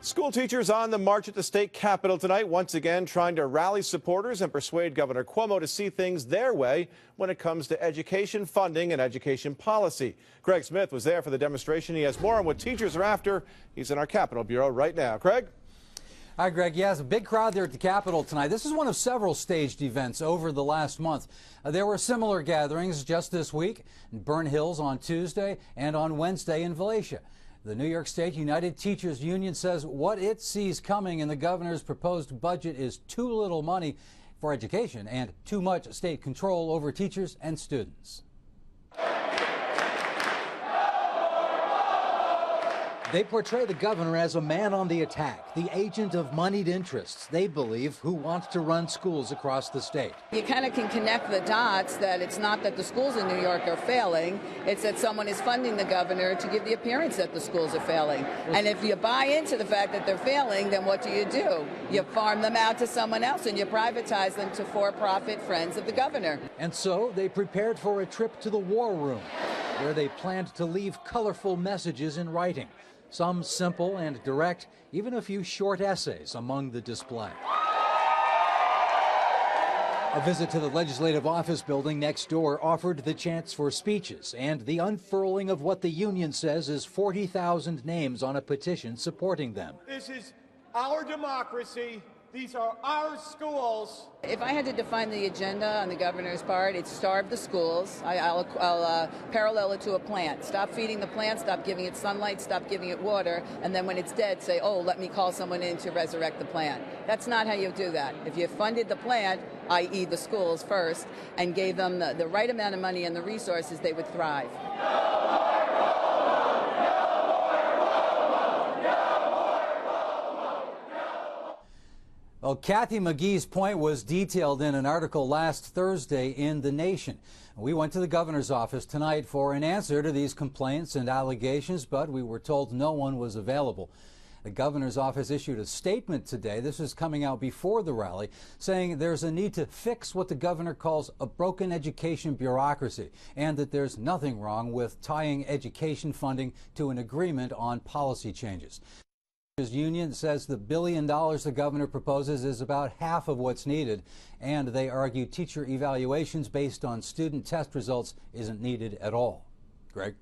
School teachers on the march at the state capitol tonight, once again trying to rally supporters and persuade Governor Cuomo to see things their way when it comes to education funding and education policy. Greg Smith was there for the demonstration. He has more on what teachers are after. He's in our Capitol Bureau right now. Craig? Hi, Greg. Yes, a big crowd there at the Capitol tonight. This is one of several staged events over the last month. There were similar gatherings just this week in Burn Hills on Tuesday and on Wednesday in Volusia. The New York State United Teachers Union says what it sees coming in the governor's proposed budget is too little money for education and too much state control over teachers and students. They portray the governor as a man on the attack, the agent of moneyed interests, they believe, who wants to run schools across the state. You kind of can connect the dots that it's not that the schools in New York are failing, it's that someone is funding the governor to give the appearance that the schools are failing. And if you buy into the fact that they're failing, then what do? You farm them out to someone else and you privatize them to for-profit friends of the governor. And so they prepared for a trip to the war room, where they planned to leave colorful messages in writing. Some simple and direct, even a few short essays among the display. A visit to the Legislative Office building next door offered the chance for speeches and the unfurling of what the union says is 40,000 names on a petition supporting them. This is our democracy. These are our schools. If I had to define the agenda on the governor's part, it's starve the schools. I'll parallel it to a plant. Stop feeding the plant, stop giving it sunlight, stop giving it water, and then when it's dead, say, oh, let me call someone in to resurrect the plant. That's not how you do that. If you funded the plant, i.e. the schools first, and gave them the right amount of money and the resources, they would thrive. Well, Kathy McGee's point was detailed in an article last Thursday in The Nation. We went to the governor's office tonight for an answer to these complaints and allegations, but we were told no one was available. The governor's office issued a statement today, this is coming out before the rally, saying there's a need to fix what the governor calls a broken education bureaucracy, and that there's nothing wrong with tying education funding to an agreement on policy changes. The union says the $1 billion the governor proposes is about half of what's needed, and they argue teacher evaluations based on student test results isn't needed at all. Greg?